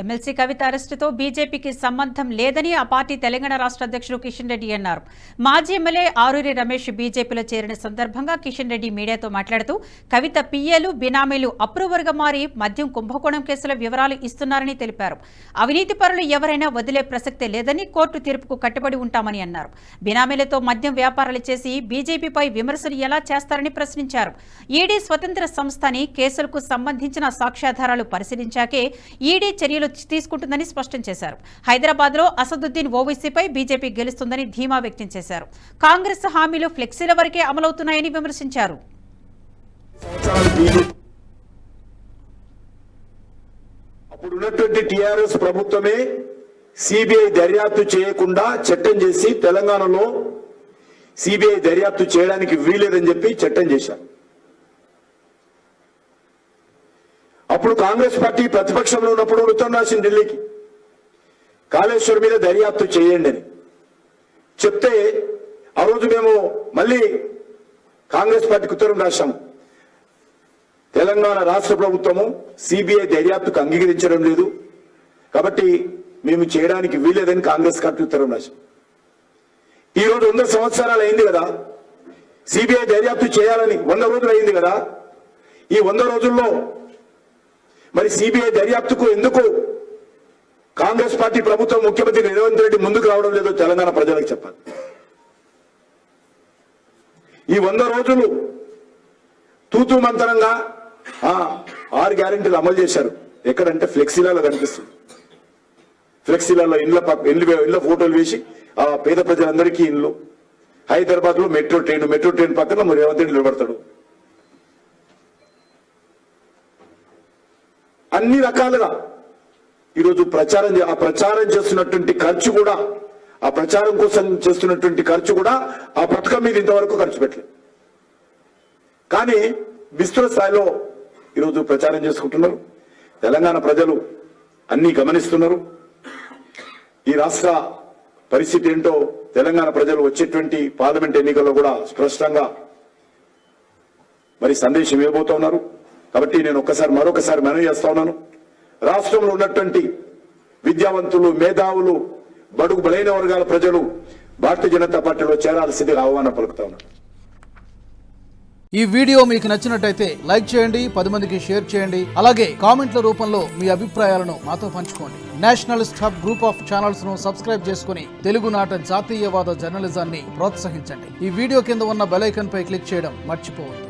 MLC కవిత అరెస్టుతో బీజేపీకి సంబంధం లేదని ఆ పార్టీ తెలంగాణ రాష్ట్ర అధ్యక్షుడు కిషన్ రెడ్డి అన్నారు. మాజీ ఎమ్మెల్యే ఆరూరి రమేష్ బీజేపీలో చేరిన సందర్భంగా కిషన్ రెడ్డి మీడియాతో మాట్లాడుతూ కవిత పిఏలు బినామీలు అప్రూవర్గా మారి మద్యం కుంభకోణం కేసుల వివరాలు ఇస్తున్నారని తెలిపారు. అవినీతి పరులు ఎవరైనా వదిలే ప్రసక్తే లేదని కోర్టు తీర్పుకు కట్టుబడి ఉంటామని అన్నారు. బినామీలతో మద్యం వ్యాపారాలు చేసి బీజేపీపై విమర్శలు ఎలా చేస్తారని ప్రశ్నించారు. ఈడీ స్వతంత్ర సంస్థ అని కేసులకు సంబంధించిన సాక్ష్యాధారాలు పరిశీలించాకే ఈడీ చర్యలు తీసుకుంటుందని స్పష్టం చేశారు. హైదరాబాద్లో అసదుద్దీన్ ఓవైసీపై బీజేపీ గెలుస్తుందని ధీమా వ్యక్తం చేశారు. కాంగ్రెస్ హామీలు ఫ్లెక్సీల వరకే అమలవుతున్నాయని విమర్శించారు. అప్పుడున్నటువంటి టీఆర్ఎస్ ప్రభుత్వమే సిబిఐ దర్యాప్తు చేయకుండా చట్టం చేసి తెలంగాణలో సిబిఐ దర్యాప్తు చేయడానికి వీలేదని చెప్పి చట్టం చేశారు. అప్పుడు కాంగ్రెస్ పార్టీ ప్రతిపక్షంలో ఉన్నప్పుడు ఉత్తరం రాసింది ఢిల్లీకి, కాళేశ్వరం మీద దర్యాప్తు చేయండి అని చెప్తే ఆ రోజు మేము మళ్ళీ కాంగ్రెస్ పార్టీకి ఉత్తరం రాశాము. తెలంగాణ రాష్ట్ర ప్రభుత్వము సిబిఐ దర్యాప్తుకు అంగీకరించడం లేదు కాబట్టి మేము చేయడానికి వీలేదని కాంగ్రెస్ పార్టీ ఉత్తరం రాశాం. ఈ రోజు 100 సంవత్సరాలు అయింది కదా, సిబిఐ దర్యాప్తు చేయాలని 100 రోజులు అయింది కదా. ఈ 100 రోజుల్లో మరి సిబిఐ దర్యాప్తుకు ఎందుకు కాంగ్రెస్ పార్టీ ప్రభుత్వం ముఖ్యమంత్రి రేవంత్ రెడ్డి ముందుకు రావడం లేదో తెలంగాణ ప్రజలకు చెప్పాలి. ఈ 100 రోజులు తూతూ మంతరంగా 6 గ్యారెంటీలు అమలు చేశారు. ఎక్కడంటే ఫ్లెక్సీలలో కనిపిస్తుంది. ఫ్లెక్సీలలో ఇళ్ల ఫోటోలు వేసి ఆ పేద ప్రజలందరికీ ఇల్లు. హైదరాబాద్ లో మెట్రో ట్రైన్ పక్కన రేవంత్ రెడ్డి నిలబడతాడు. అన్ని రకాలుగా ఈరోజు ప్రచారం చేస్తున్నటువంటి ఖర్చు కూడా, ఆ ప్రచారం కోసం చేస్తున్నటువంటి ఖర్చు కూడా ఆ పథకం మీద ఇంతవరకు ఖర్చు పెట్టలేదు. కానీ విస్తృత స్థాయిలో ఈరోజు ప్రచారం చేసుకుంటున్నారు. తెలంగాణ ప్రజలు అన్ని గమనిస్తున్నారు. ఈ రాష్ట్ర పరిస్థితి ఏంటో తెలంగాణ ప్రజలు వచ్చేటువంటి పార్లమెంట్ ఎన్నికల్లో కూడా స్పష్టంగా మరి సందేశం ఇవ్వబోతున్నారు. కాబట్టి నేను మరొకసారి మనవి చేస్తా ఉన్నాను. రాష్ట్రంలో ఉన్నటువంటి విద్యావంతులు, మేధావులు, బడుగు బలైన వర్గాల ప్రజలు భారతీయ జనతా పార్టీలో చేరాల్సిందిగా ఆహ్వానం పలుకుతా ఉన్నారు. ఈ వీడియో మీకు నచ్చినట్టయితే లైక్ చేయండి, 10 మందికి షేర్ చేయండి. అలాగే కామెంట్ల రూపంలో మీ అభిప్రాయాలను మాతో పంచుకోండి. Nationalist hub group of channels ను సబ్స్క్రైబ్ చేసుకుని తెలుగునాట జాతీయవాద జర్నలిజాన్ని ప్రోత్సహించండి. ఈ వీడియో కింద ఉన్న బెల్ ఐకాన్ పై క్లిక్ చేయడం మర్చిపోవద్దు.